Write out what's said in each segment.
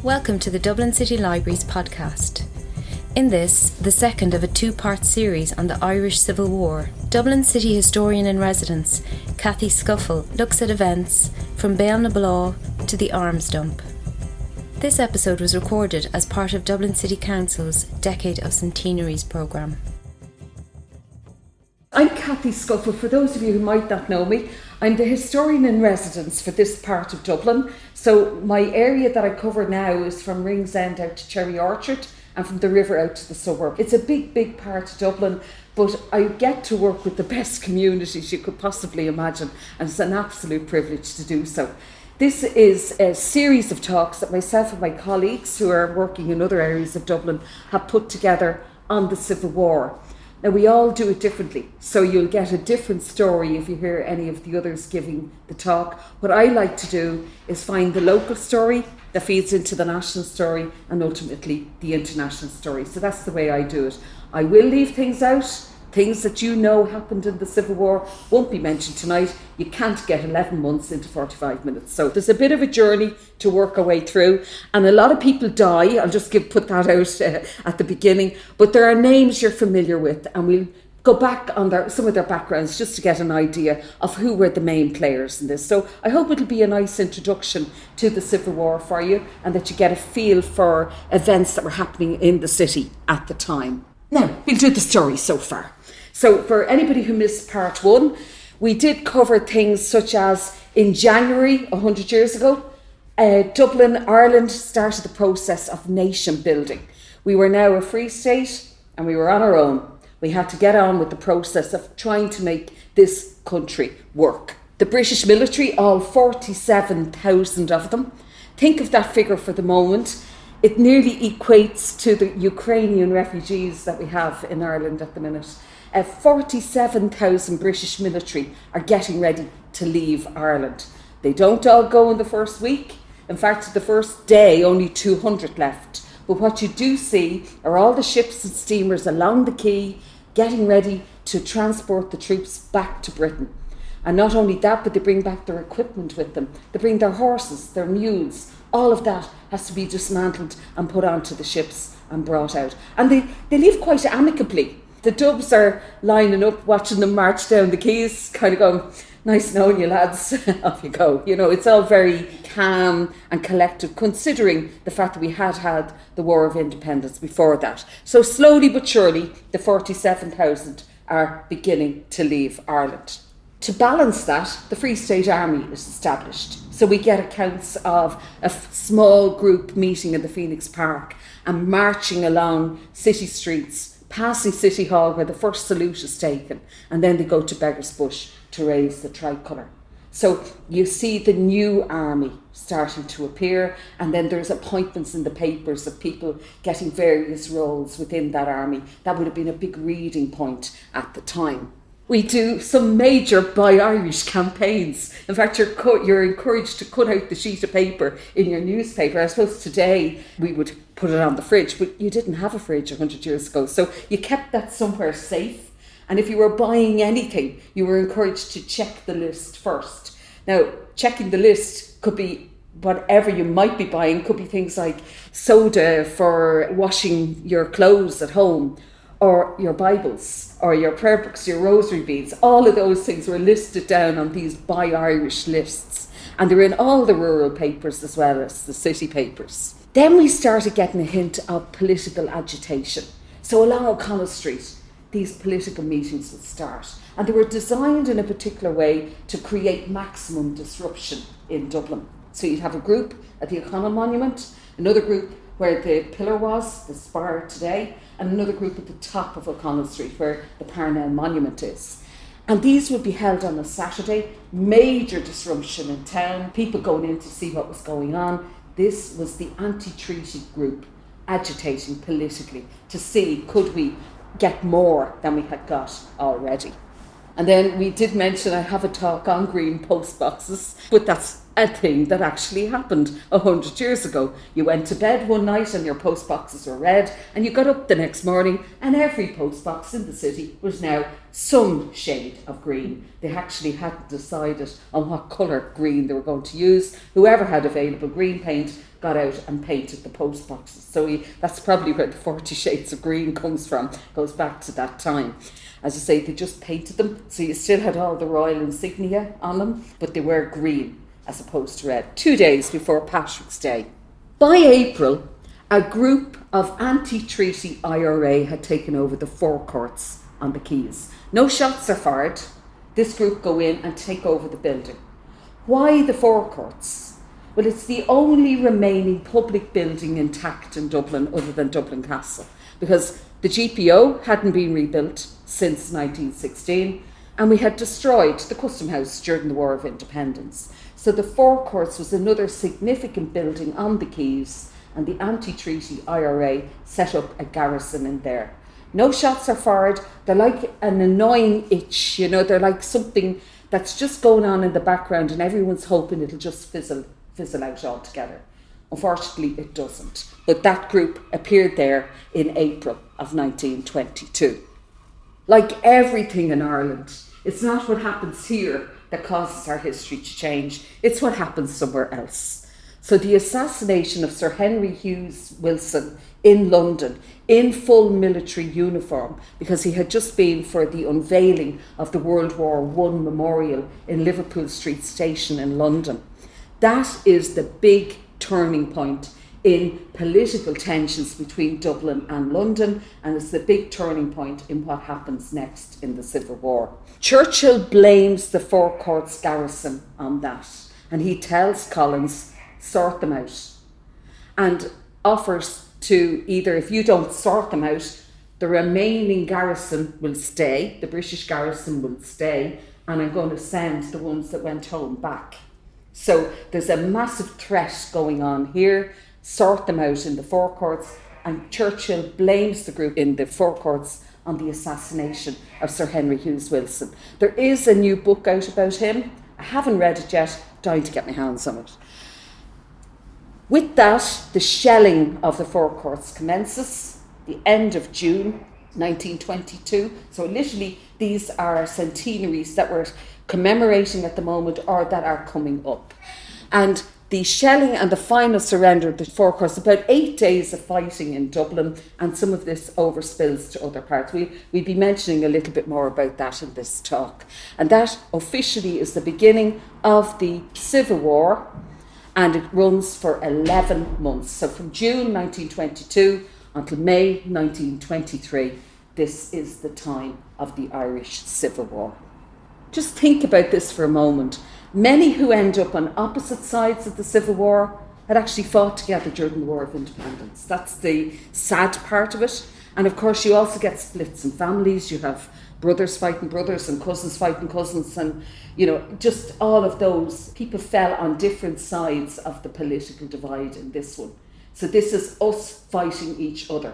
Welcome to the Dublin City Libraries podcast. In this, the second of a two-part series on the Irish Civil War, Dublin City Historian in Residence Cathy Scuffil looks at events from Béal na Bláth to the arms dump. This episode was recorded as part of Dublin City Council's Decade of Centenaries programme. I'm Cathy Scuffil. For those of you who might not know me, I'm the historian in residence for this part of Dublin. So my area that I cover now is from Ringsend out to Cherry Orchard and from the river out to the suburb. It's a big part of Dublin, but I get to work with the best communities you could possibly imagine, and it's an absolute privilege to do so. This is a series of talks that myself and my colleagues who are working in other areas of Dublin have put together on the Civil War. Now, we all do it differently, so you'll get a different story if you hear any of the others giving the talk. What I like to do is find the local story that feeds into the national story and ultimately the international story. So that's the way I do it. I will leave things out. Things that you know happened in the Civil War won't be mentioned tonight. You can't get 11 months into 45 minutes. So there's a bit of a journey to work our way through. And a lot of people die. I'll just put that out at the beginning. But there are names you're familiar with. And we'll go back on some of their backgrounds just to get an idea of who were the main players in this. So I hope it'll be a nice introduction to the Civil War for you and that you get a feel for events that were happening in the city at the time. Now, we'll do the story so far. So for anybody who missed part one, we did cover things such as in January 100 years ago, Dublin, Ireland started the process of nation building. We were now a free state and we were on our own. We had to get on with the process of trying to make this country work. The British military, all 47,000 of them. Think of that figure for the moment. It nearly equates to the Ukrainian refugees that we have in Ireland at the minute. 47,000 British military are getting ready to leave Ireland. They don't all go in the first week. In fact, the first day, only 200 left. But what you do see are all the ships and steamers along the quay getting ready to transport the troops back to Britain. And not only that, but they bring back their equipment with them. They bring their horses, their mules. All of that has to be dismantled and put onto the ships and brought out. And they leave quite amicably. The Dubs are lining up, watching them march down the quays, kind of going, nice knowing you lads, off you go. You know, it's all very calm and collected, considering the fact that we had the War of Independence before that. So slowly but surely, the 47,000 are beginning to leave Ireland. To balance that, the Free State Army is established. So we get accounts of a small group meeting in the Phoenix Park and marching along city streets, passing City Hall where the first salute is taken, and then they go to Beggar's Bush to raise the tricolour. So you see the new army starting to appear, and then there's appointments in the papers of people getting various roles within that army. That would have been a big reading point at the time. We do some major Buy Irish campaigns. In fact, you're encouraged to cut out the sheet of paper in your newspaper. I suppose today we would put it on the fridge, but you didn't have a fridge 100 years ago. So you kept that somewhere safe. And if you were buying anything, you were encouraged to check the list first. Now, checking the list could be whatever you might be buying. Could be things like soda for washing your clothes at home, or your Bibles, or your prayer books, your rosary beads. All of those things were listed down on these Buy Irish lists. And they're in all the rural papers as well as the city papers. Then we started getting a hint of political agitation. So along O'Connell Street, these political meetings would start. And they were designed in a particular way to create maximum disruption in Dublin. So you'd have a group at the O'Connell Monument, another group where the pillar was, the spire today, and another group at the top of O'Connell Street where the Parnell Monument is. And these would be held on a Saturday, major disruption in town, people going in to see what was going on. This was the anti-treaty group agitating politically to see could we get more than we had got already. And then we did mention I have a talk on green post boxes, but that's a thing that actually happened 100 years ago. You went to bed one night and your post boxes were red, and you got up the next morning and every post box in the city was now some shade of green. They actually hadn't decided on what colour green they were going to use. Whoever had available green paint got out and painted the post boxes. So that's probably where the 40 shades of green comes from, goes back to that time. As I say, they just painted them, so you still had all the royal insignia on them, but they were green as opposed to red. 2 days before Patrick's Day. By April, a group of anti-treaty IRA had taken over the forecourts on the quays. No shots are fired. This group go in and take over the building. Why the forecourts? Well, it's the only remaining public building intact in Dublin other than Dublin Castle, because the GPO hadn't been rebuilt since 1916, and we had destroyed the Custom House during the War of Independence. So the forecourts was another significant building on the quays, and the anti-treaty IRA set up a garrison in there. No shots are fired. They're like an annoying itch, they're like something that's just going on in the background and everyone's hoping it'll just fizzle out altogether. Unfortunately, it doesn't. But that group appeared there in April of 1922. Like everything in Ireland, it's not what happens here that causes our history to change. It's what happens somewhere else. So the assassination of Sir Henry Hughes Wilson in London in full military uniform, because he had just been for the unveiling of the World War I memorial in Liverpool Street Station in London. That is the big turning point in political tensions between Dublin and London, and it's the big turning point in what happens next in the Civil War. Churchill blames the forecourts garrison on that, and he tells Collins, sort them out, and offers to either, if you don't sort them out, the remaining garrison will stay, the British garrison will stay, and I'm going to send the ones that went home back. So there's a massive threat going on here. Sort them out in the forecourts, and Churchill blames the group in the forecourts on the assassination of Sir Henry Hughes Wilson. There is a new book out about him. I haven't read it yet, dying to get my hands on it. With that, the shelling of the forecourts commences, the end of June 1922. So literally these are centenaries that we're commemorating at the moment or that are coming up. And the shelling and the final surrender of the forecourts, about 8 days of fighting in Dublin, and some of this overspills to other parts. We'll be mentioning a little bit more about that in this talk. And that officially is the beginning of the Civil War, and it runs for 11 months. So from June 1922 until May 1923, this is the time of the Irish Civil War. Just think about this for a moment. Many who end up on opposite sides of the Civil War had actually fought together during the War of Independence. That's the sad part of it. And of course, you also get splits in families. You have brothers fighting brothers and cousins fighting cousins. And, just all of those people fell on different sides of the political divide in this one. So this is us fighting each other.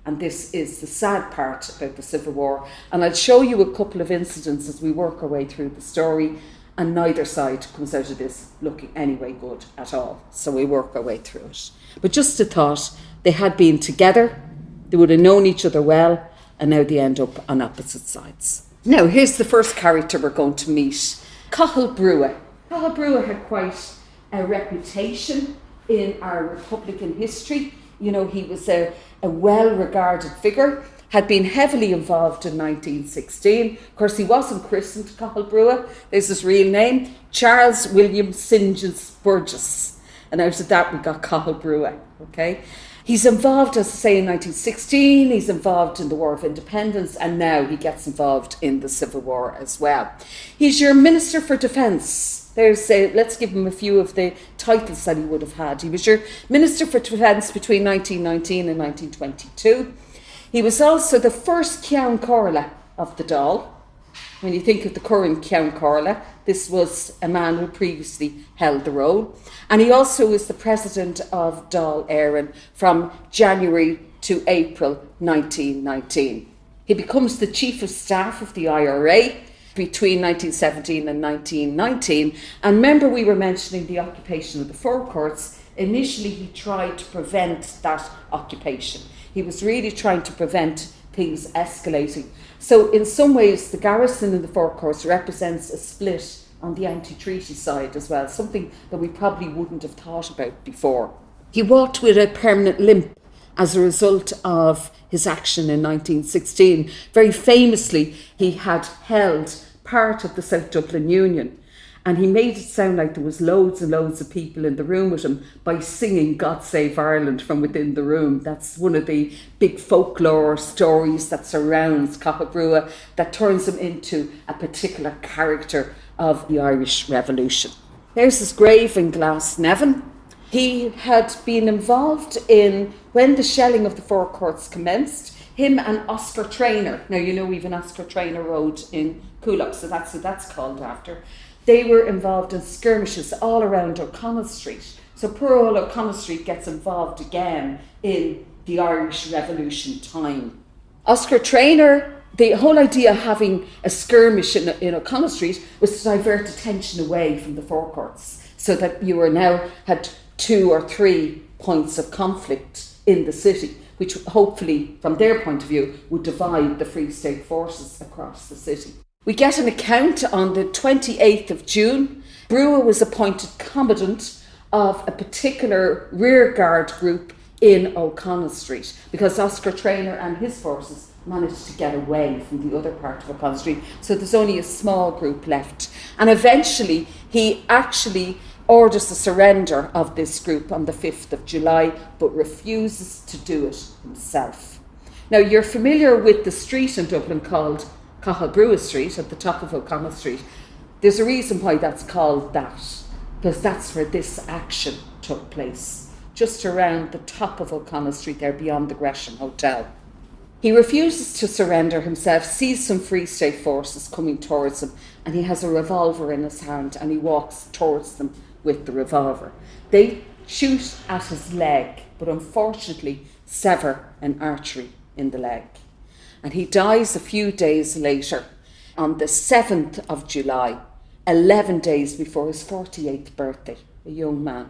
And this is the sad part about the Civil War. And I'll show you a couple of incidents as we work our way through the story. And neither side comes out of this looking anyway good at all. So we work our way through it. But just a thought, they had been together, they would have known each other well, and now they end up on opposite sides. Now, here's the first character we're going to meet. Cathal Brugha. Cathal Brugha had quite a reputation in our Republican history. He was a well-regarded figure, had been heavily involved in 1916. Of course, he wasn't christened Cathal Brugha. There's his real name, Charles William St. John Burgess. And out of that, we got Cathal Brugha, okay? He's involved, as I say, in 1916. He's involved in the War of Independence, and now he gets involved in the Civil War as well. He's your Minister for Defence. Let's give him a few of the titles that he would have had. He was your Minister for Defence between 1919 and 1922. He was also the first Ceann Comhairle of the Dáil. When you think of the current Ceann Comhairle, this was a man who previously held the role. And he also was the president of Dáil Éireann from January to April 1919. He becomes the Chief of Staff of the IRA, between 1917 and 1919. And remember, we were mentioning the occupation of the forecourts. Initially, he tried to prevent that occupation. He was really trying to prevent things escalating. So in some ways, the garrison in the forecourts represents a split on the anti-treaty side as well, something that we probably wouldn't have thought about before. He walked with a permanent limp as a result of his action in 1916. Very famously, he had held part of the South Dublin Union, and he made it sound like there was loads and loads of people in the room with him by singing God Save Ireland from within the room. That's one of the big folklore stories that surrounds Cathal that turns him into a particular character of the Irish Revolution. There's his grave in Glasnevin. He had been involved in, when the shelling of the forecourts commenced, him and Oscar Traynor. Now, you know, we've an Oscar Traynor Road in Coolock, so that's what that's called after. They were involved in skirmishes all around O'Connell Street. So poor old O'Connell Street gets involved again in the Irish Revolution time. Oscar Traynor, the whole idea of having a skirmish in O'Connell Street was to divert attention away from the forecourts, so that you were now had 2 or 3 points of conflict in the city, which hopefully, from their point of view, would divide the Free State forces across the city. We get an account on the 28th of June. Brewer was appointed commandant of a particular rearguard group in O'Connell Street, because Oscar Traynor and his forces managed to get away from the other part of O'Connell Street. So there's only a small group left. And eventually he actually orders the surrender of this group on the 5th of July, but refuses to do it himself. Now, you're familiar with the street in Dublin called Cathal Street at the top of O'Connell Street. There's a reason why that's called that, because that's where this action took place, just around the top of O'Connell Street there beyond the Gresham Hotel. He refuses to surrender himself, sees some Free State forces coming towards him, and he has a revolver in his hand, and he walks towards them with the revolver. They shoot at his leg, but unfortunately sever an artery in the leg. And he dies a few days later, on the 7th of July, 11 days before his 48th birthday, a young man.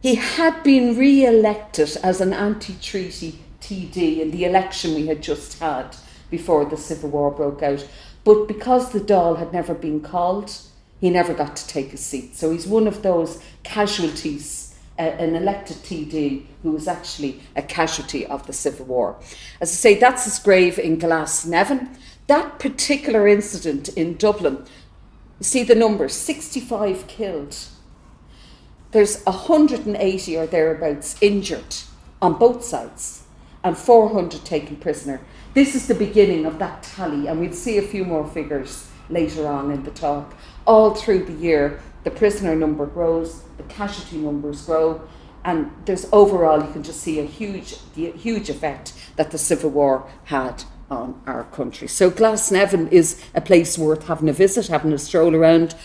He had been re-elected as an anti-treaty TD in the election we had just had before the Civil War broke out. But because the Dáil had never been called, he never got to take a seat. So he's one of those casualties, an elected TD who was actually a casualty of the Civil War. As I say, that's his grave in Glasnevin. That particular incident in Dublin, you see the numbers, 65 killed. There's 180 or thereabouts injured on both sides, and 400 taken prisoner. This is the beginning of that tally, and we'll see a few more figures later on in the talk. All through the year, the prisoner number grows, the casualty numbers grow, and there's overall, you can just see the huge effect that the Civil War had on our country. So Glasnevin is a place worth having a visit, having a stroll around.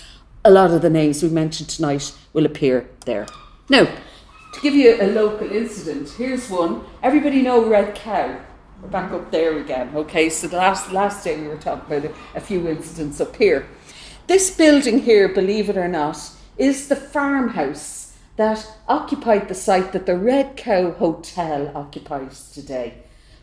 A lot of the names we mentioned tonight will appear there. Now, to give you a local incident, here's one. Everybody know Red Cow? We're back up there again. Okay, so the last day we were talking about a few incidents up here. This building here, believe it or not, is the farmhouse that occupied the site that the Red Cow Hotel occupies today.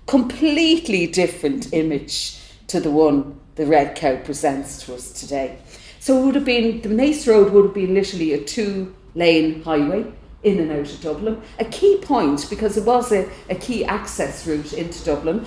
Completely different image to the one the Red Cow presents to us today. So it would have been, the Naas Road would have been literally a 2-lane highway in and out of Dublin. A key point, because it was a key access route into Dublin.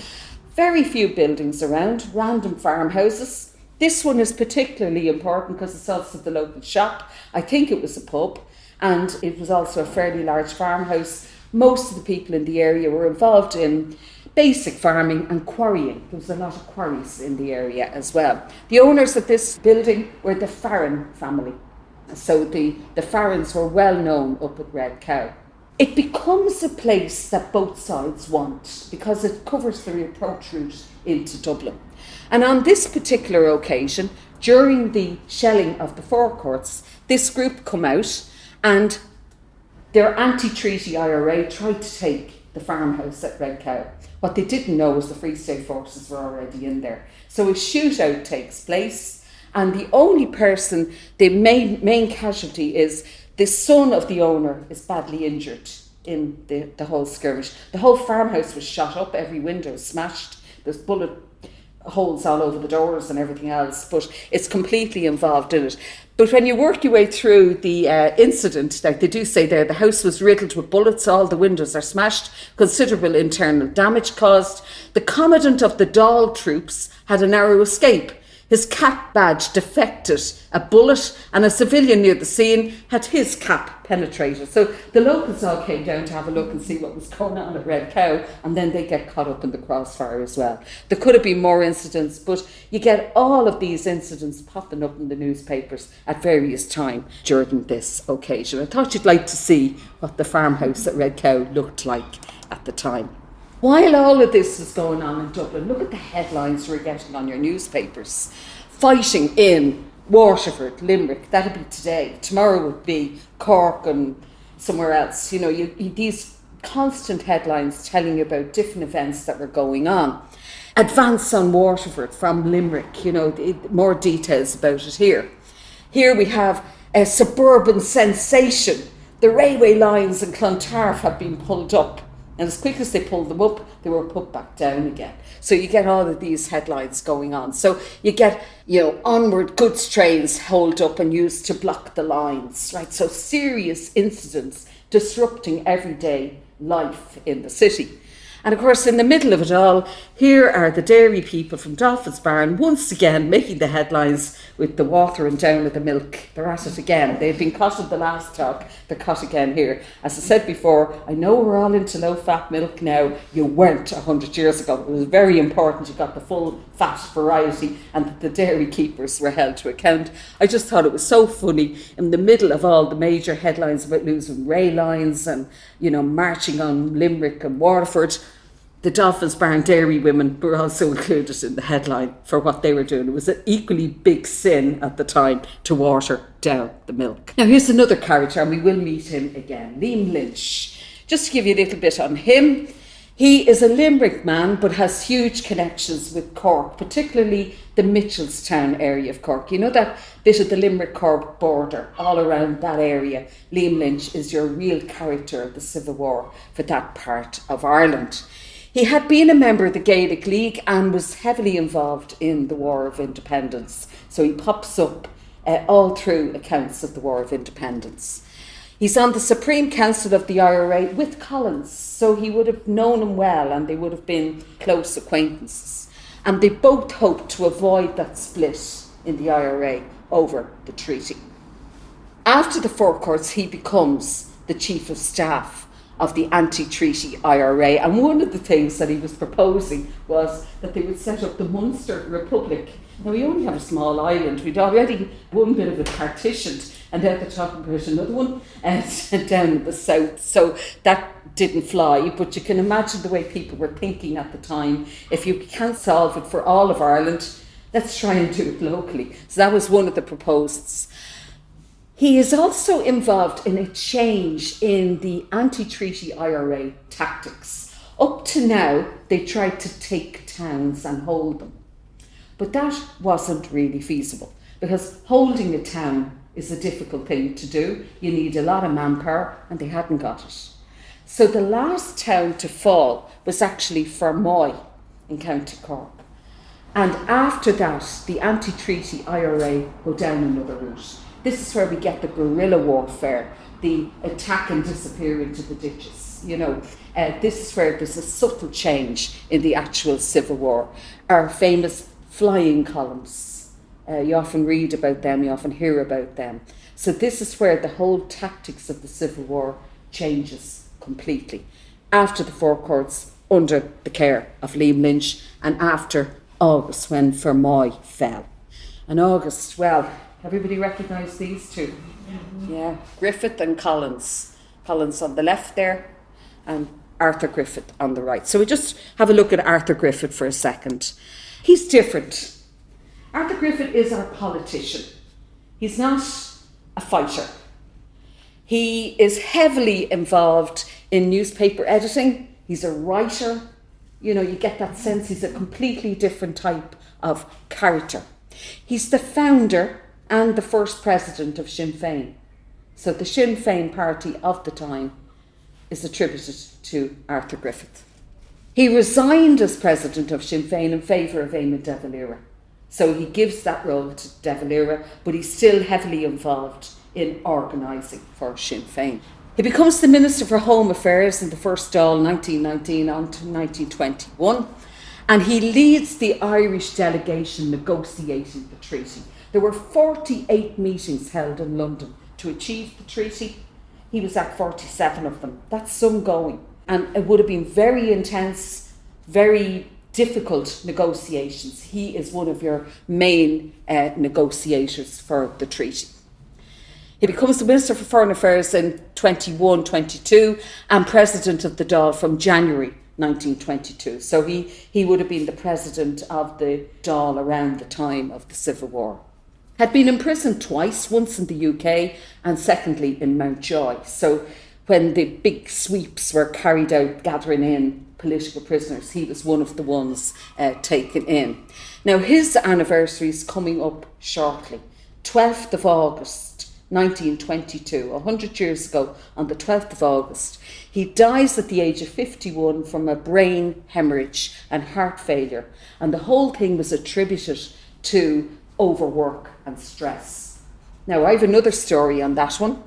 Very few buildings around, random farmhouses. This one is particularly important because it's also the local shop. I think it was a pub, and it was also a fairly large farmhouse. Most of the people in the area were involved in basic farming and quarrying. There was a lot of quarries in the area as well. The owners of this building were the Farron family. So the Farrons were well known up at Red Cow. It becomes a place that both sides want because it covers the approach route into Dublin. And on this particular occasion, during the shelling of the forecourts, this group come out and their anti-treaty IRA tried to take the farmhouse at Red Cow. What they didn't know was the Free State forces were already in there. So a shootout takes place, and the only person, the main casualty is the son of the owner is badly injured in the whole skirmish. The whole farmhouse was shot up, every window was smashed, there's bullet holes all over the doors and everything else, but it's completely involved in it. But when you work your way through the incident, like they do say there, the house was riddled with bullets, all the windows are smashed, considerable internal damage caused. The commandant of the Dáil troops had a narrow escape. His cap badge defected, a bullet, and a civilian near the scene had his cap penetrated. So the locals all came down to have a look and see what was going on at Red Cow, and then they get caught up in the crossfire as well. There could have been more incidents, but you get all of these incidents popping up in the newspapers at various times during this occasion. I thought you'd like to see what the farmhouse at Red Cow looked like at the time. While all of this was going on in Dublin, look at the headlines we're getting on your newspapers. Fighting in Waterford, Limerick, that'd be today. Tomorrow would be Cork and somewhere else. You know, these constant headlines telling you about different events that were going on. Advance on Waterford from Limerick, you know, more details about it here. Here we have a suburban sensation. The railway lines in Clontarf have been pulled up. And as quick as they pulled them up, they were put back down again. So you get all of these headlines going on. So you get, you know, onward goods trains hauled up and used to block the lines, right? So serious incidents disrupting everyday life in the city. And of course, in the middle of it all, here are the dairy people from Dolphin's Barn, once again making the headlines with the watering down of the milk. They're at it again. They've been caught in the last talk, they're caught again here. As I said before, I know we're all into low-fat milk now. You weren't 100 years ago. It was very important you got the full fat variety and that the dairy keepers were held to account. I just thought it was so funny in the middle of all the major headlines about losing rail lines and, you know, marching on Limerick and Waterford. The Dolphin's Barn dairy women were also included in the headline for what they were doing. It was an equally big sin at the time to water down the milk. Now here's another character, and we will meet him again, Liam Lynch. Just to give you a little bit on him, he is a Limerick man but has huge connections with Cork, particularly the Mitchelstown area of Cork. You know that bit of the Limerick-Cork border, all around that area. Liam Lynch is your real character of the Civil War for that part of Ireland. He had been a member of the Gaelic League and was heavily involved in the War of Independence. So he pops up all through accounts of the War of Independence. He's on the Supreme Council of the IRA with Collins, so he would have known him well and they would have been close acquaintances. And they both hoped to avoid that split in the IRA over the treaty. After the Four Courts, he becomes the Chief of Staff of the anti-treaty IRA, and one of the things that he was proposing was that they would set up the Munster Republic. Now we only have a small island, we'd already one bit of it partitioned, and now they're talking about another one down in the south, so that didn't fly. But you can imagine the way people were thinking at the time. If you can't solve it for all of Ireland, let's try and do it locally. So that was one of the proposals. He is also involved in a change in the anti-treaty IRA tactics. Up to now, they tried to take towns and hold them. But that wasn't really feasible because holding a town is a difficult thing to do. You need a lot of manpower and they hadn't got it. So the last town to fall was actually Fermoy in County Cork. And after that, the anti-treaty IRA go down another route. This is where we get the guerrilla warfare, the attack and disappear into the ditches. You know, this is where there's a subtle change in the actual Civil War. Our famous flying columns, you often read about them, you often hear about them. So this is where the whole tactics of the Civil War changes completely. After the Four Courts, under the care of Liam Lynch, and after August, when Fermoy fell. And August, well, everybody recognise these two? Yeah, Griffith and Collins. Collins on the left there and Arthur Griffith on the right. So we just have a look at Arthur Griffith for a second. He's different. Arthur Griffith is our politician. He's not a fighter. He is heavily involved in newspaper editing. He's a writer. You get that sense he's a completely different type of character. He's the founder and the first president of Sinn Féin. So the Sinn Féin party of the time is attributed to Arthur Griffith. He resigned as president of Sinn Féin in favour of Eamon de Valera. So he gives that role to de Valera, but he's still heavily involved in organising for Sinn Féin. He becomes the Minister for Home Affairs in the first Dáil 1919 on to 1921, and he leads the Irish delegation negotiating the treaty. There were 48 meetings held in London to achieve the treaty. He was at 47 of them. That's some going. And it would have been very intense, very difficult negotiations. He is one of your main negotiators for the treaty. He becomes the Minister for Foreign Affairs in 21-22 and President of the Dáil from January 1922. So he would have been the President of the Dáil around the time of the Civil War. Had been imprisoned twice, once in the UK and secondly in Mountjoy. So when the big sweeps were carried out gathering in political prisoners, he was one of the ones taken in. Now his anniversary is coming up shortly, 12th of August 1922, 100 years ago on the 12th of August. He dies at the age of 51 from a brain hemorrhage and heart failure, and the whole thing was attributed to overwork and stress. Now I have another story on that one.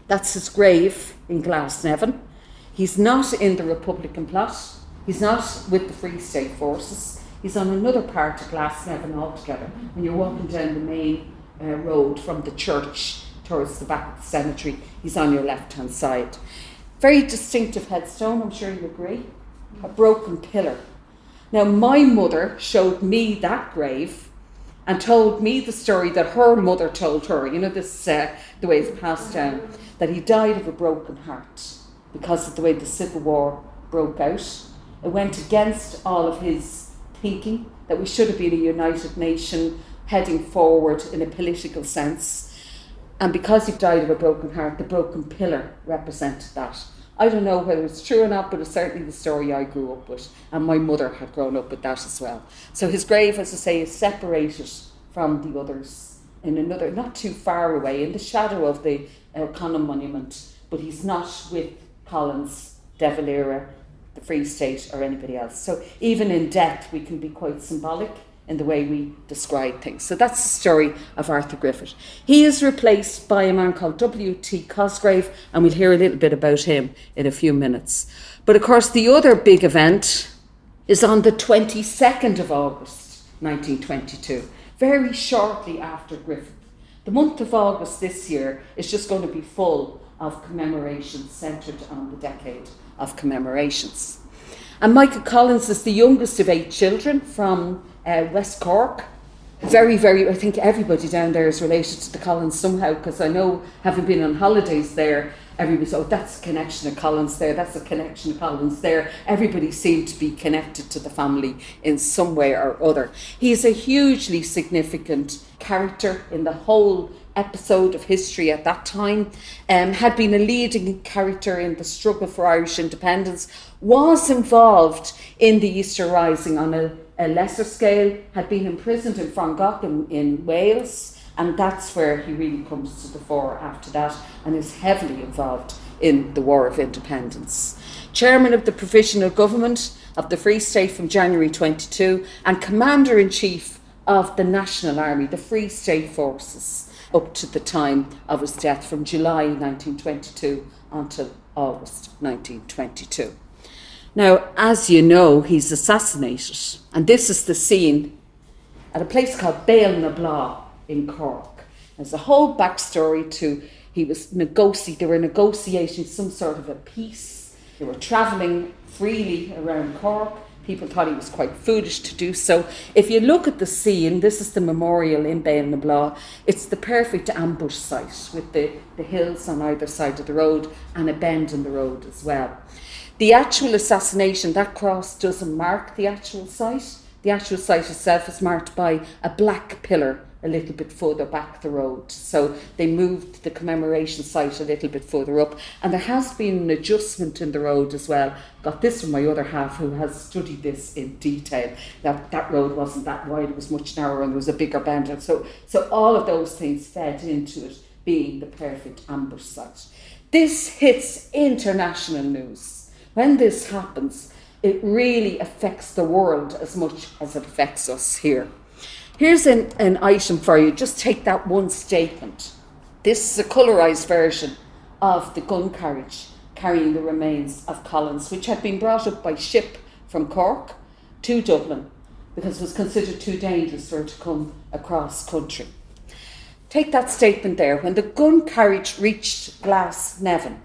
That's his grave in Glasnevin. He's not in the Republican plot. He's not with the Free State forces. He's on another part of Glasnevin altogether. When you're walking down the main road from the church towards the back of the cemetery, he's on your left-hand side. Very distinctive headstone, I'm sure you agree. A broken pillar. Now my mother showed me that grave and told me the story that her mother told her. This the way it's passed down, that he died of a broken heart because of the way the Civil War broke out. It went against all of his thinking that we should have been a united nation heading forward in a political sense. And because he died of a broken heart, the broken pillar represented that. I don't know whether it's true or not, but it's certainly the story I grew up with, and my mother had grown up with that as well. So his grave, as I say, is separated from the others in another, not too far away, in the shadow of the O'Connell monument, but he's not with Collins, de Valera, the Free State or anybody else. So even in death we can be quite symbolic in the way we describe things. So that's the story of Arthur Griffith. He is replaced by a man called W.T. Cosgrave, and we'll hear a little bit about him in a few minutes. But of course the other big event is on the 22nd of August 1922, very shortly after Griffith. The month of August this year is just going to be full of commemorations centred on the decade of commemorations. And Michael Collins is the youngest of 8 children from West Cork. Very, I think everybody down there is related to the Collins somehow, because I know, having been on holidays there, everybody said, that's a connection of Collins there, that's a connection of Collins there. Everybody seemed to be connected to the family in some way or other. He is a hugely significant character in the whole episode of history at that time, had been a leading character in the struggle for Irish independence, was involved in the Easter Rising on a lesser scale, had been imprisoned in Frongach in Wales, and that's where he really comes to the fore after that, and is heavily involved in the War of Independence. Chairman of the Provisional Government of the Free State from January 22, and Commander-in-Chief of the National Army, the Free State Forces, up to the time of his death from July 1922 until August 1922. Now, as you know, he's assassinated, and this is the scene at a place called Béal na Bláth in Cork. There's a whole backstory to they were negotiating some sort of a peace. They were travelling freely around Cork. People thought he was quite foolish to do so. If you look at the scene, this is the memorial in Béal na Bláth. It's the perfect ambush site with the hills on either side of the road and a bend in the road as well. The actual assassination, that cross doesn't mark the actual site. The actual site itself is marked by a black pillar a little bit further back the road. So they moved the commemoration site a little bit further up. And there has been an adjustment in the road as well. Got this from my other half who has studied this in detail. That road wasn't that wide, it was much narrower and there was a bigger bend. And so all of those things fed into it being the perfect ambush site. This hits international news. When this happens, it really affects the world as much as it affects us here. Here's an item for you. Just take that one statement. This is a colorised version of the gun carriage carrying the remains of Collins, which had been brought up by ship from Cork to Dublin because it was considered too dangerous for it to come across country. Take that statement there. When the gun carriage reached Glasnevin,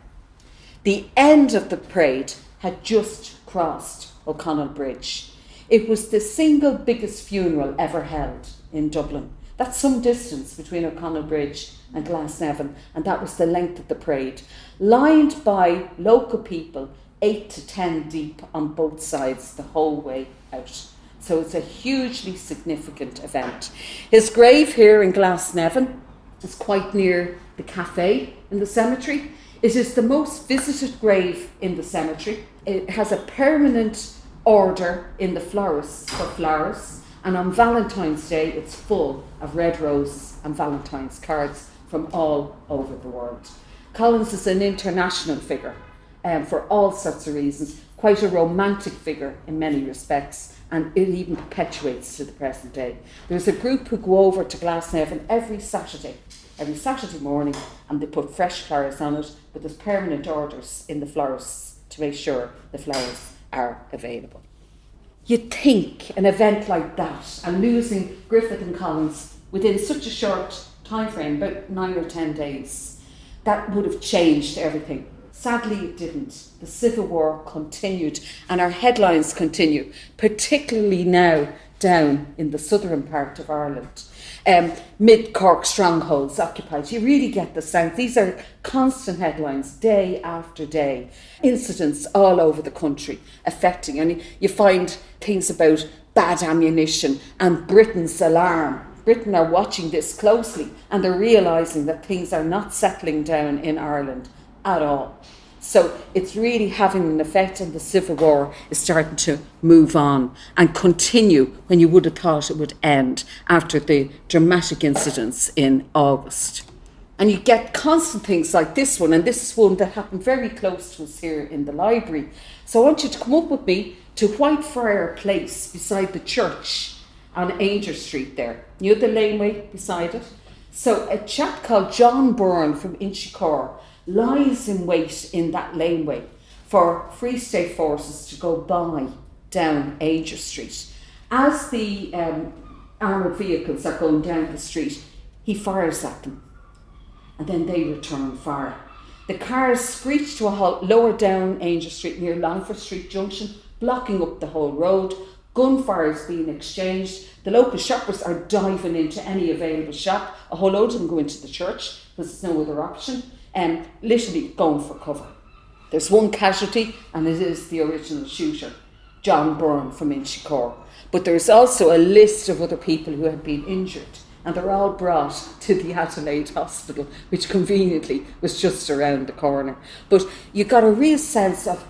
the end of the parade had just crossed O'Connell Bridge. It was the single biggest funeral ever held in Dublin. That's some distance between O'Connell Bridge and Glasnevin, and that was the length of the parade, lined by local people 8 to 10 deep on both sides the whole way out. So it's a hugely significant event. His grave here in Glasnevin is quite near the cafe in the cemetery. It is the most visited grave in the cemetery. It has a permanent order in the florists for flowers, and on Valentine's Day it's full of red roses and Valentine's cards from all over the world. Collins is an international figure for all sorts of reasons, quite a romantic figure in many respects, and it even perpetuates to the present day. There's a group who go over to Glasnevin every Saturday morning, and they put fresh flowers on it, but there's permanent orders in the florists to make sure the flowers are available. You'd think an event like that, and losing Griffith and Collins within such a short time frame, about 9 or 10 days, that would have changed everything. Sadly, it didn't. The Civil War continued, and our headlines continue, particularly now down in the southern part of Ireland. Mid-Cork strongholds occupied. You really get the sense. These are constant headlines, day after day. Incidents all over the country affecting, and you find things about bad ammunition and Britain's alarm. Britain are watching this closely, and they're realising that things are not settling down in Ireland at all. So it's really having an effect, and the Civil War is starting to move on and continue when you would have thought it would end after the dramatic incidents in August. And you get constant things like this one, and this is one that happened very close to us here in the library. So I want you to come up with me to Whitefriar Place beside the church on Ainger Street there. You know the laneway beside it? So a chap called John Byrne from Inchicore lies in wait in that laneway for Free State forces to go by down Ainger Street. As the armoured vehicles are going down the street, he fires at them, and then they return fire. The cars screech to a halt lower down Ainger Street near Longford Street Junction, blocking up the whole road. Gunfire is being exchanged. The local shoppers are diving into any available shop. A whole load of them go into the church because there's no other option, and literally going for cover. There's one casualty, and it is the original shooter, John Byrne from Inchicore. But there's also a list of other people who have been injured, and they're all brought to the Adelaide Hospital, which conveniently was just around the corner. But you got a real sense of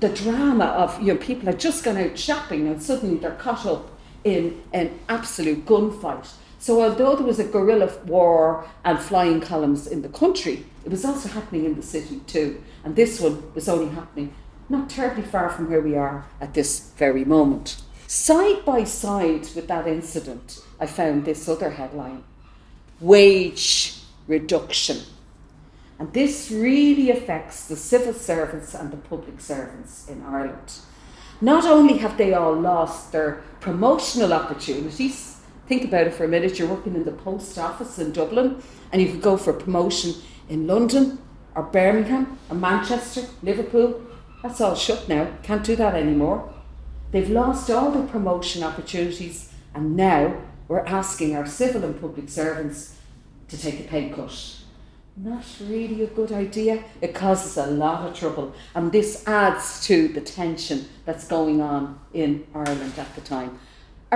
the drama of, you know, people had just gone out shopping and suddenly they're caught up in an absolute gunfight. So although there was a guerrilla war and flying columns in the country, it was also happening in the city too. And this one was only happening not terribly far from where we are at this very moment. Side by side with that incident, I found this other headline: wage reduction. And this really affects the civil servants and the public servants in Ireland. Not only have they all lost their promotional opportunities, think about it for a minute, you're working in the post office in Dublin and you could go for a promotion in London or Birmingham or Manchester, Liverpool. That's all shut now, can't do that anymore. They've lost all their promotion opportunities, and now we're asking our civil and public servants to take a pay cut. Not really a good idea. It causes a lot of trouble, and this adds to the tension that's going on in Ireland at the time.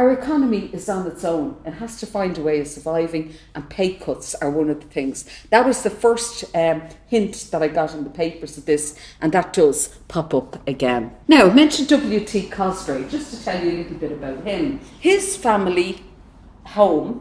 our economy is on its own and has to find a way of surviving, and pay cuts are one of the things. That was the first hint that I got in the papers of this, and that does pop up again. Now, I mentioned W.T. Cosgrave, just to tell you a little bit about him. His family home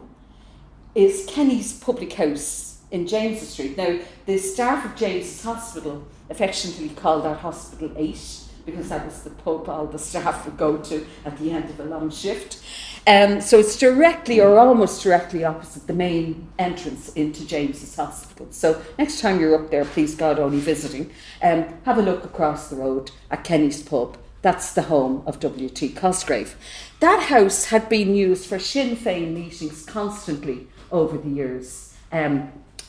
is Kenny's Public House in James's Street. Now, the staff of James's Hospital affectionately called that Hospital 8, because that was the pub all the staff would go to at the end of a long shift. So it's directly or almost directly opposite the main entrance into James's Hospital. So next time you're up there, please God, only visiting, have a look across the road at Kenny's pub. That's the home of W.T. Cosgrave. That house had been used for Sinn Féin meetings constantly over the years,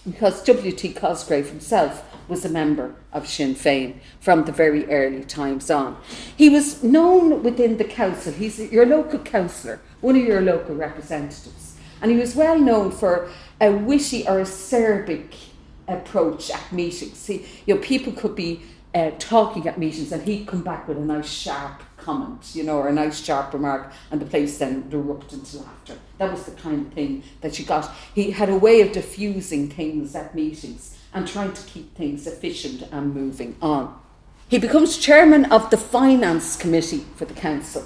because W.T. Cosgrave himself was a member of Sinn Féin from the very early times on. He was known within the council. He's your local councillor, one of your local representatives. And he was well known for a witty or acerbic approach at meetings. People could be talking at meetings and he'd come back with a nice sharp comment, or a nice sharp remark, and the place then erupted into laughter. That was the kind of thing that you got. He had a way of diffusing things at meetings and trying to keep things efficient and moving on. He becomes chairman of the finance committee for the council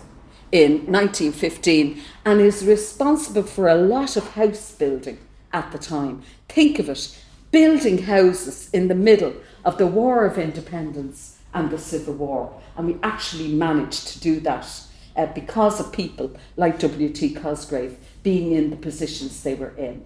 in 1915 and is responsible for a lot of house building at the time. Think of it, building houses in the middle of the War of Independence and the Civil War. And we actually managed to do that because of people like W.T. Cosgrave being in the positions they were in.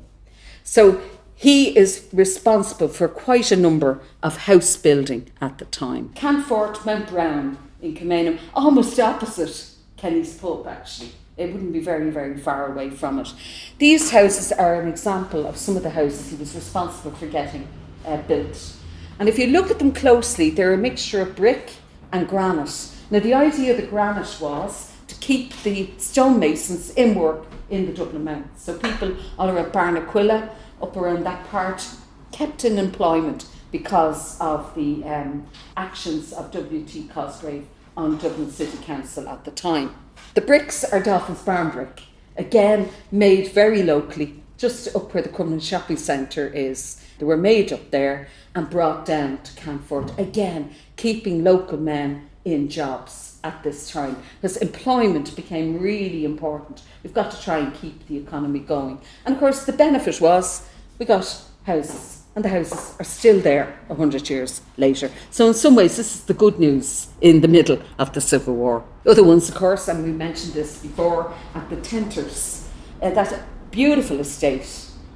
So he is responsible for quite a number of house building at the time. Canfort, Mount Brown in Kilmainham, almost opposite Kenny's pub actually. It wouldn't be very, very far away from it. These houses are an example of some of the houses he was responsible for getting built. And if you look at them closely, they're a mixture of brick and granite. Now, the idea of the granite was to keep the stonemasons in work in the Dublin Mountains. So people all around Barnaquilla, up around that part, kept in employment because of the actions of W.T. Cosgrave on Dublin City Council at the time. The bricks are Dolphin's Barn brick, again made very locally, just up where the Cumberland Shopping Centre is. They were made up there and brought down to Canfort, again keeping local men in jobs at this time, because employment became really important. We've got to try and keep the economy going. And of course the benefit was we got houses, and the houses are still there 100 years later. So in some ways this is the good news in the middle of the Civil War. Other ones, of course, and we mentioned this before, at the Tenters, that beautiful estate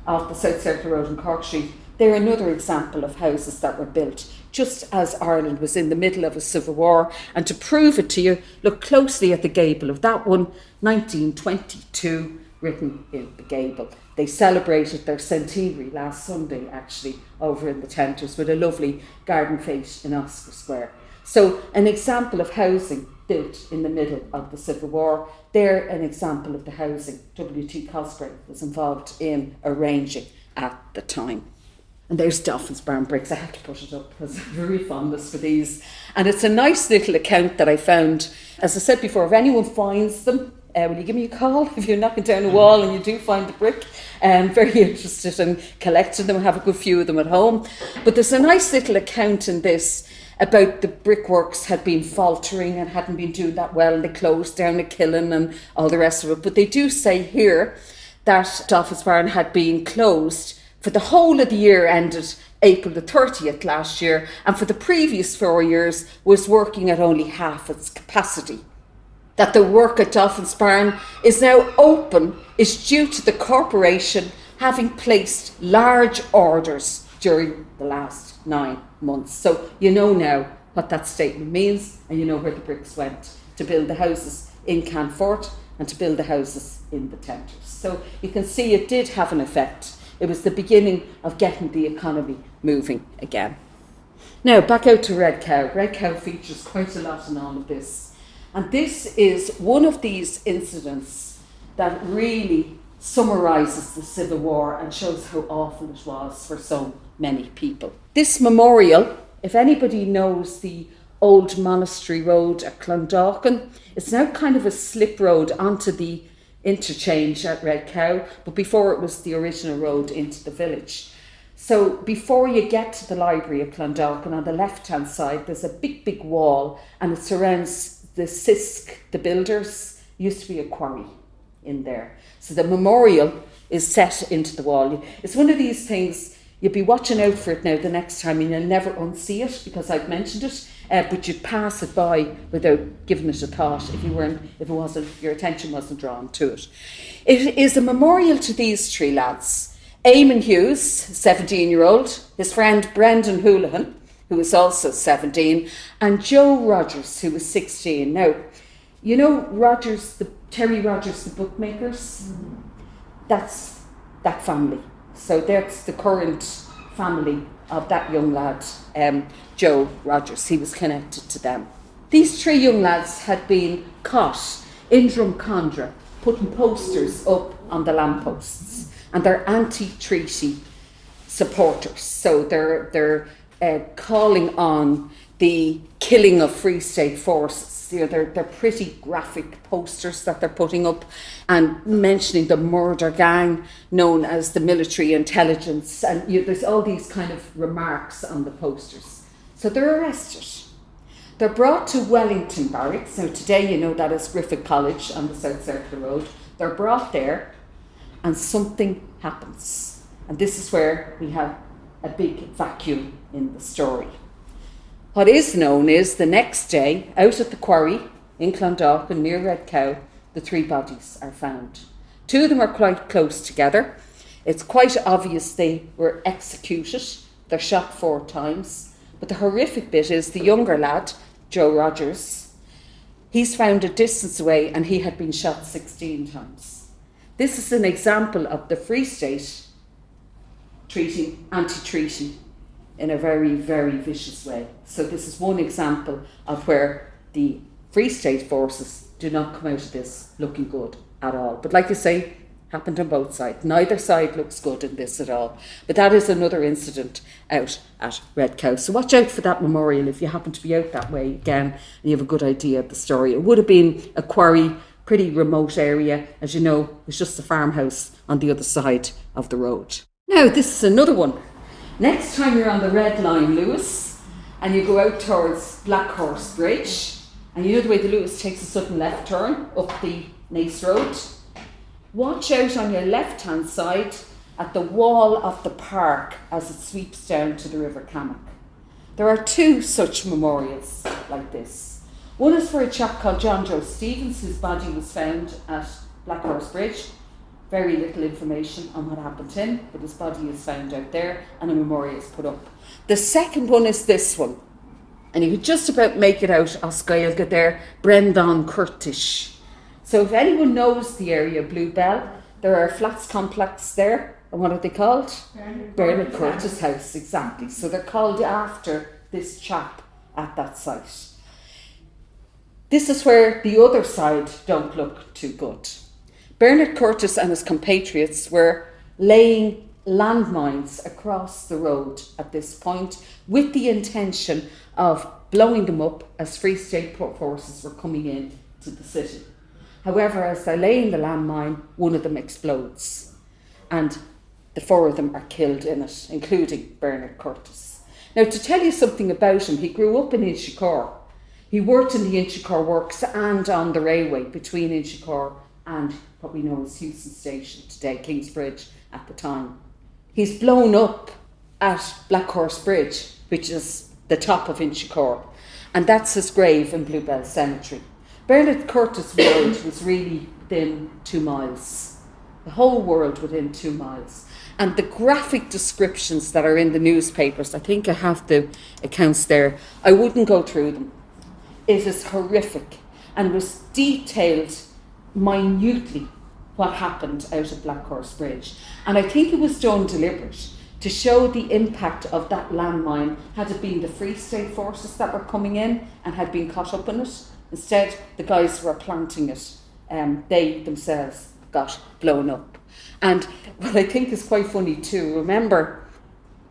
off the South Circle Road in Cork Street. They're another example of houses that were built just as Ireland was in the middle of a civil war. And to prove it to you, look closely at the gable of that one, 1922, written in the gable. They celebrated their centenary last Sunday, actually, over in the Tenters with a lovely garden fete in Oscar Square. So an example of housing built in the middle of the Civil War. They're an example of the housing W.T. Cosgrave was involved in arranging at the time. And there's Dolphin's Barn bricks. I have to put it up because I'm very fondness for these. And it's a nice little account that I found. As I said before, if anyone finds them, will you give me a call if you're knocking down a wall and you do find the brick? I'm very interested in collecting them. I have a good few of them at home. But there's a nice little account in this about the brickworks had been faltering and hadn't been doing that well, and they closed down a kiln and all the rest of it. But they do say here that Dolphin's Barn had been closed for the whole of the year ended April the 30th last year, and for the previous 4 years was working at only half its capacity. That the work at Dolphin's Barn is now open is due to the corporation having placed large orders during the last 9 months. So you know now what that statement means, and you know where the bricks went to build the houses in Canfort and to build the houses in the Tenters. So you can see it did have an effect. It was the beginning of getting the economy moving again. Now back out to Red Cow. Red Cow features quite a lot in all of this. And this is one of these incidents that really summarises the Civil War and shows how awful it was for so many people. This memorial, if anybody knows the old monastery road at Clondalkin, it's now kind of a slip road onto the interchange at Red Cow, but before it was the original road into the village. So before you get to the library of Clondalkin, on the left-hand side, there's a big wall, and it surrounds the Sisk, the builders. Used to be a quarry in there. So the memorial is set into the wall. It's one of these things, you'll be watching out for it now the next time, and you'll never unsee it because I've mentioned it, but you'd pass it by without giving it a thought if your attention wasn't drawn to it. It is a memorial to these three lads. Eamon Hughes, 17-year-old, his friend Brendan Houlihan, who was also 17, and Joe Rogers, who was 16. Now, you know Terry Rogers, the bookmakers? That's that family. So that's the current family of that young lad, Joe Rogers. He was connected to them. These three young lads had been caught in Drumcondra, putting posters up on the lampposts, and they're anti-treaty supporters. So they're calling on the killing of Free State forces. They're pretty graphic posters that they're putting up and mentioning the murder gang known as the military intelligence, and there's all these kind of remarks on the posters. So they're arrested. They're brought to Wellington Barracks. Now today you know that is Griffith College on the South Circular Road. They're brought there and something happens. And this is where we have a big vacuum in the story. What is known is the next day, out at the quarry in Clondalkin near Red Cow, the three bodies are found. Two of them are quite close together. It's quite obvious they were executed. They're shot 4 times. But the horrific bit is the younger lad, Joe Rogers, he's found a distance away and he had been shot 16 times. This is an example of the Free State treating anti-treaty in a very, very vicious way. So this is one example of where the Free State forces do not come out of this looking good at all. But like I say, happened on both sides. Neither side looks good in this at all. But that is another incident out at Red Cow. So watch out for that memorial if you happen to be out that way again and you have a good idea of the story. It would have been a quarry, pretty remote area. As you know, it was just a farmhouse on the other side of the road. Now, this is another one. Next time you're on the Red Line, Lewis, and you go out towards Black Horse Bridge, and you know the way the Lewis takes a sudden left turn up the Naas Road, watch out on your left-hand side at the wall of the park as it sweeps down to the River Cammock. There are 2 such memorials like this. One is for a chap called John Joe Stevens, whose body was found at Black Horse Bridge. Very little information on what happened to him, but his body is found out there and a memorial is put up. The second one is this one, and you could just about make it out, Oscailga there, Brendan Curtis. So if anyone knows the area, Béal, there are flats complex there, and what are they called? Bernard Curtis House, exactly. So they're called after this chap at that site. This is where the other side don't look too good. Bernard Curtis and his compatriots were laying landmines across the road at this point with the intention of blowing them up as Free State forces were coming in to the city. However, as they're laying the landmine, one of them explodes and the 4 of them are killed in it, including Bernard Curtis. Now, to tell you something about him, he grew up in Inchicore. He worked in the Inchicore Works and on the railway between Inchicore and what we know as Houston Station today, Kingsbridge at the time. He's blown up at Black Horse Bridge, which is the top of Inchicore, and that's his grave in Bluebell Cemetery. Bernard Curtis' world was really within 2 miles. The whole world within 2 miles. And the graphic descriptions that are in the newspapers, I think I have the accounts there, I wouldn't go through them. It is horrific and was detailed minutely what happened out of Black Horse Bridge. And I think it was done deliberate to show the impact of that landmine had it been the Free State forces that were coming in and had been caught up in it. Instead, the guys who were planting it, they themselves got blown up. And what I think is quite funny too, remember,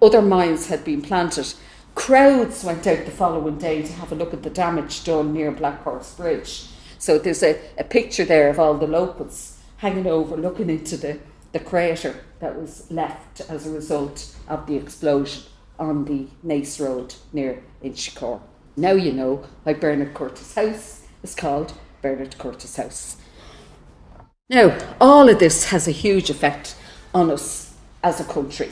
other mines had been planted. Crowds went out the following day to have a look at the damage done near Black Horse Bridge. So there's a picture there of all the locals hanging over, looking into the crater that was left as a result of the explosion on the Naas Road near Inchicore. Now you know why Bernard Curtis House is called Bernard Curtis House. Now, all of this has a huge effect on us as a country.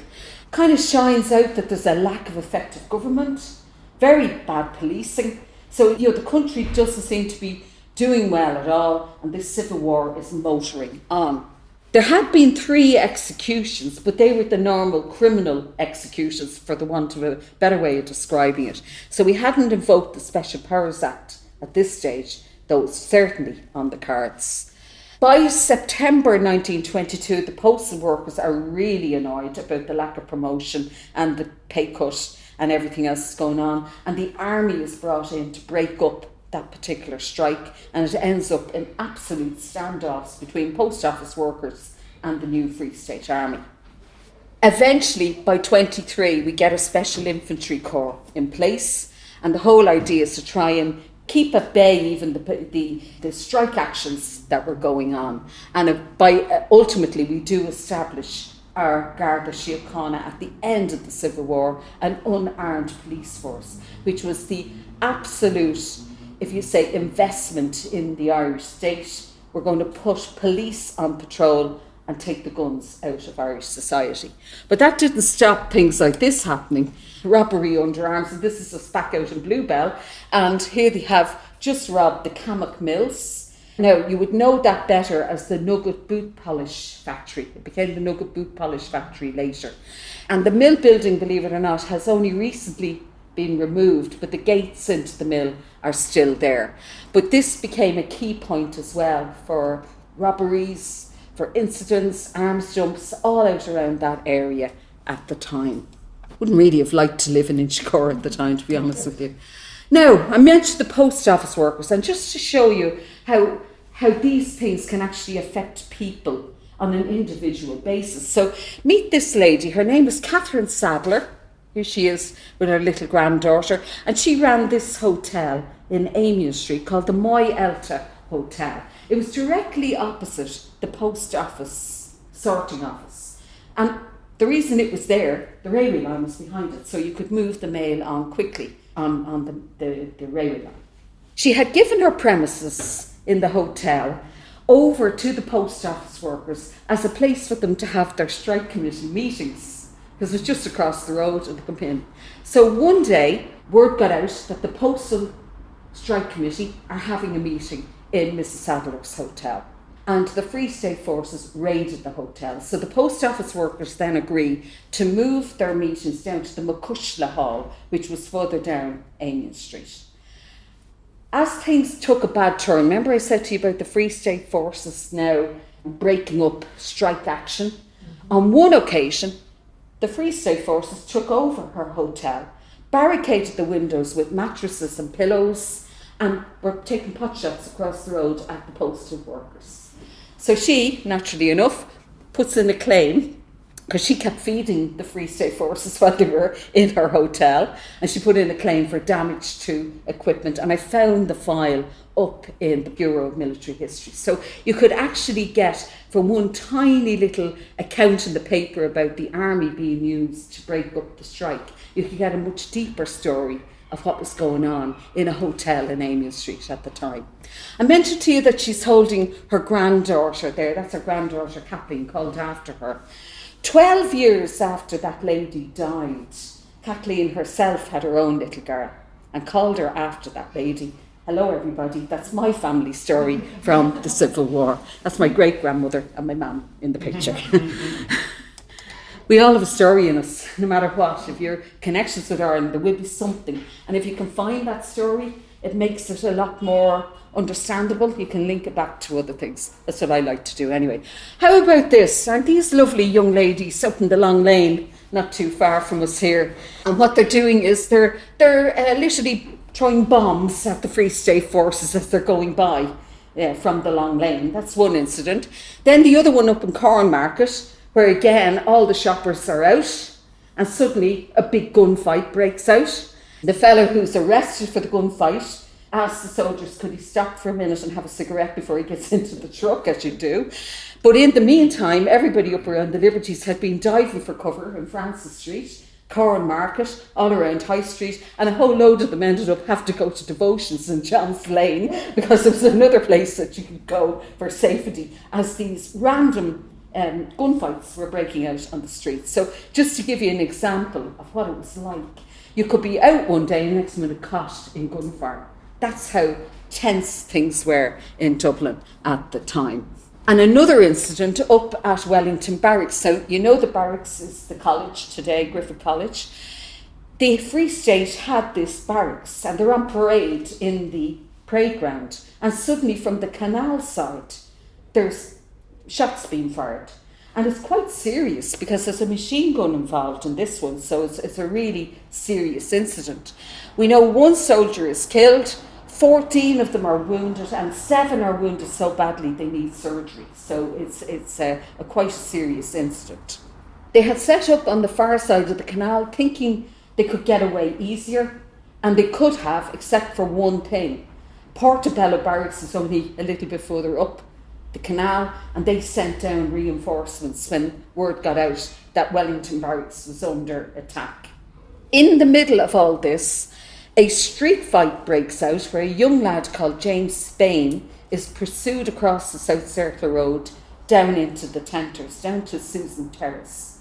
Kind of shines out that there's a lack of effective government, very bad policing. So, the country doesn't seem to be doing well at all, and this civil war is motoring on. There had been 3 executions, but they were the normal criminal executions, for the want of a better way of describing it. So we hadn't invoked the Special Powers Act at this stage, though it's certainly on the cards. By September 1922, the postal workers are really annoyed about the lack of promotion and the pay cut and everything else that's going on, and the army is brought in to break up that particular strike, and it ends up in absolute standoffs between post office workers and the new Free State Army. Eventually, by 23, we get a special infantry corps in place, and the whole idea is to try and keep at bay even the strike actions that were going on. And ultimately, we do establish our Garda Síochána at the end of the Civil War, an unarmed police force, which was the absolute, if you say, investment in the Irish state. We're going to put police on patrol and take the guns out of Irish society. But that didn't stop things like this happening. Robbery under arms, and this is us back out in Bluebell, and here they have just robbed the Cammock Mills. Now, you would know that better as the Nugget Boot Polish Factory. It became the Nugget Boot Polish Factory later. And the mill building, believe it or not, has only recently been removed, but the gates into the mill are still there. But this became a key point as well for robberies, for incidents, arms jumps, all out around that area at the time. Wouldn't really have liked to live in Inchicore at the time, to be honest with you. Now, I mentioned the post office workers, and just to show you how these things can actually affect people on an individual basis. So meet this lady. Her name is Catherine Sadler. Here she is with her little granddaughter, and she ran this hotel in Amiens Street called the Moy Elta Hotel. It was directly opposite the post office sorting office, and the reason it was there, the railway line was behind it, so you could move the mail on quickly on the railway line. She had given her premises in the hotel over to the post office workers as a place for them to have their strike committee meetings, because it was just across the road and they come in. So one day, word got out that the postal strike committee are having a meeting in Mrs. Sadler's hotel. And the Free State forces raided the hotel. So the post office workers then agree to move their meetings down to the McCushla Hall, which was further down Amiens Street. As things took a bad turn, remember I said to you about the Free State forces now breaking up strike action? On one occasion, the Free State forces took over her hotel, barricaded the windows with mattresses and pillows, and were taking potshots across the road at the postal workers. So she, naturally enough, puts in a claim, because she kept feeding the Free State forces while they were in her hotel, and she put in a claim for damage to equipment, and I found the file up in the Bureau of Military History. So you could actually get, from one tiny little account in the paper about the army being used to break up the strike, you could get a much deeper story of what was going on in a hotel in Amiens Street at the time. I mentioned to you that she's holding her granddaughter there. That's her granddaughter Kathleen, called after her. 12 years after that lady died, Kathleen herself had her own little girl and called her after that lady. Hello everybody, that's my family story from the Civil War. That's my great-grandmother and my mum in the picture. We all have a story in us, no matter what. If you're connections with Ireland, there will be something. And if you can find that story, it makes it a lot more understandable. You can link it back to other things. That's what I like to do anyway. How about this? Aren't these lovely young ladies up in the Long Lane, not too far from us here? And what they're doing is they're literally throwing bombs at the Free State forces as they're going by from the Long Lane. That's one incident. Then the other one up in Cornmarket, where again all the shoppers are out, and suddenly a big gunfight breaks out. The fellow who's arrested for the gunfight asked the soldiers, could he stop for a minute and have a cigarette before he gets into the truck, as you do. But in the meantime, everybody up around the Liberties had been diving for cover in Francis Street, Corran Market, all around High Street, and a whole load of them ended up having to go to Devotions in John's Lane because there was another place that you could go for safety as these random gunfights were breaking out on the streets. So just to give you an example of what it was like, you could be out one day and next minute caught in gunfire. That's how tense things were in Dublin at the time. And another incident up at Wellington Barracks. So you know the barracks is the college today, Griffith College. The Free State had this barracks and they're on parade in the parade ground. And suddenly from the canal side, there's shots being fired. And it's quite serious because there's a machine gun involved in this one. So it's a really serious incident. We know one soldier is killed, 14 of them are wounded, and 7 are wounded so badly they need surgery. So it's a quite serious incident. They had set up on the far side of the canal thinking they could get away easier, and they could have, except for one thing. Portobello Barracks is only a little bit further up the canal, and they sent down reinforcements when word got out that Wellington Barracks was under attack. In the middle of all this, a street fight breaks out where a young lad called James Spain is pursued across the South Circular Road down into the Tenters, down to Susan Terrace.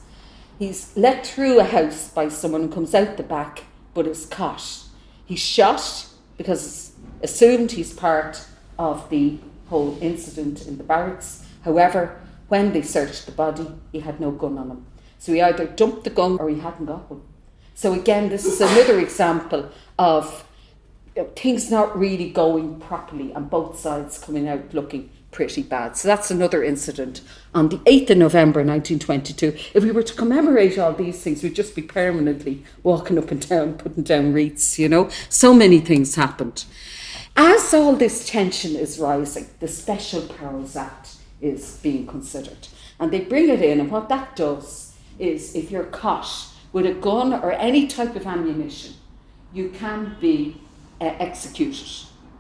He's let through a house by someone and comes out the back, but is caught. He's shot because it's assumed he's part of the whole incident in the barracks. However, when they searched the body, he had no gun on him. So he either dumped the gun or he hadn't got one. So again, this is another example of things not really going properly and both sides coming out looking pretty bad. So that's another incident on the 8th of November 1922. If we were to commemorate all these things, we'd just be permanently walking up and down, putting down wreaths, you know. So many things happened. As all this tension is rising, the Special Powers Act is being considered. And they bring it in, and what that does is if you're caught with a gun or any type of ammunition, you can be executed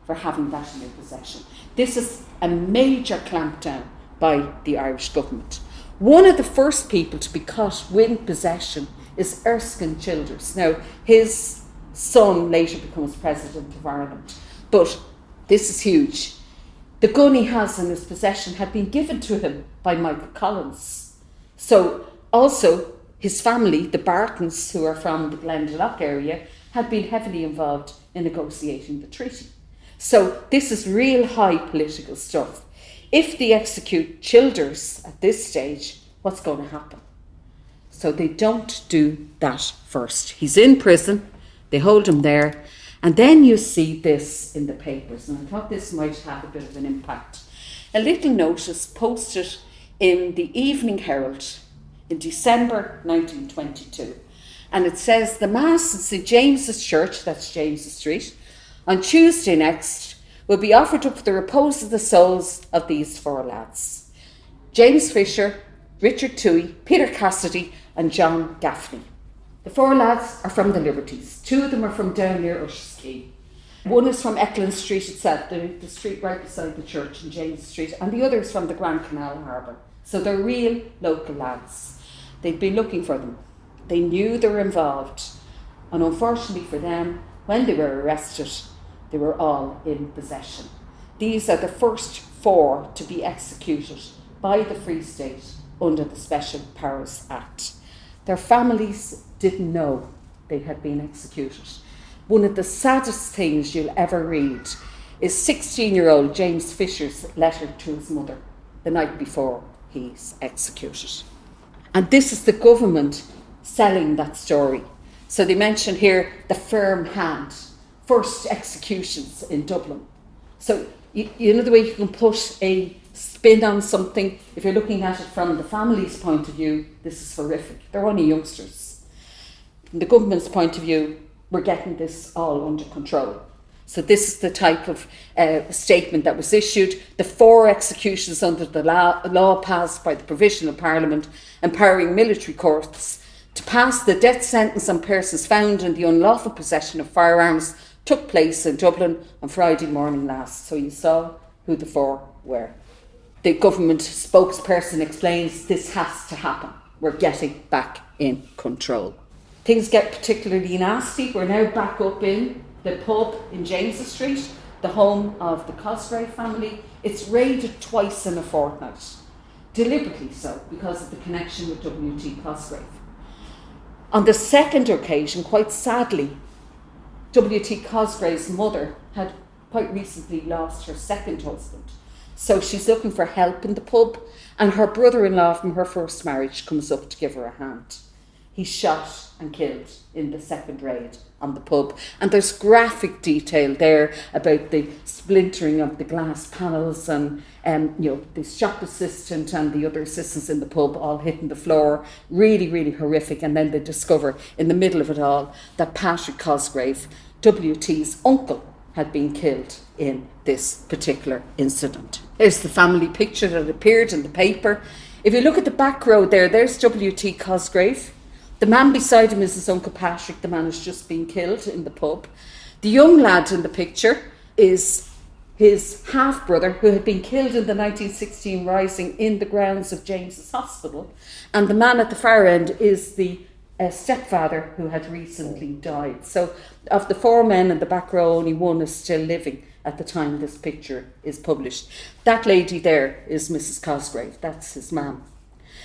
for having that in your possession. This is a major clampdown by the Irish government. One of the first people to be caught with possession is Erskine Childers. Now, his son later becomes President of Ireland, but this is huge. The gun he has in his possession had been given to him by Michael Collins. So also, his family, the Bartons, who are from the Glendalough area, had been heavily involved in negotiating the treaty. So this is real high political stuff. If they execute Childers at this stage, what's going to happen? So they don't do that first. He's in prison, they hold him there, and then you see this in the papers, and I thought this might have a bit of an impact. A little notice posted in the Evening Herald in December 1922. And it says, the Mass in St James's Church, that's James's Street, on Tuesday next will be offered up for the repose of the souls of these 4 lads. James Fisher, Richard Toohey, Peter Cassidy and John Gaffney. The 4 lads are from the Liberties. 2 of them are from down near Usher's Quay. One is from Eklund Street itself, the street right beside the church in James Street, and the other is from the Grand Canal Harbour. So they're real local lads. They'd been looking for them. They knew they were involved. And unfortunately for them, when they were arrested, they were all in possession. These are the first 4 to be executed by the Free State under the Special Powers Act. Their families didn't know they had been executed. One of the saddest things you'll ever read is 16-year-old James Fisher's letter to his mother the night before he's executed. And this is the government selling that story. So they mention here the firm hand, first executions in Dublin. So you know the way you can put a spin on something. If you're looking at it from the family's point of view, this is horrific. They're only youngsters. From the government's point of view, we're getting this all under control. So this is the type of statement that was issued. The 4 executions under the law passed by the Provisional Parliament, empowering military courts to pass the death sentence on persons found in the unlawful possession of firearms took place in Dublin on Friday morning last. So you saw who the four were. The government spokesperson explains this has to happen. We're getting back in control. Things get particularly nasty. We're now back up in the pub in James's Street, the home of the Cosgrave family. It's raided twice in a fortnight, deliberately so, because of the connection with W.T. Cosgrave. On the second occasion, quite sadly, W.T. Cosgrave's mother had quite recently lost her second husband. So she's looking for help in the pub, and her brother-in-law from her first marriage comes up to give her a hand. He's shot and killed in the second raid on the pub. And there's graphic detail there about the splintering of the glass panels and the shop assistant and the other assistants in the pub all hitting the floor. Really, really horrific. And then they discover in the middle of it all that Patrick Cosgrave, W.T.'s uncle, had been killed in this particular incident. Here's the family picture that appeared in the paper. If you look at the back row there's W.T. Cosgrave. The man beside him is his uncle Patrick, the man who's just been killed in the pub. The young lad in the picture is his half-brother who had been killed in the 1916 rising in the grounds of James's Hospital. And the man at the far end is the stepfather who had recently died. So of the four men in the back row, only one is still living at the time this picture is published. That lady there is Mrs. Cosgrave. That's his mum.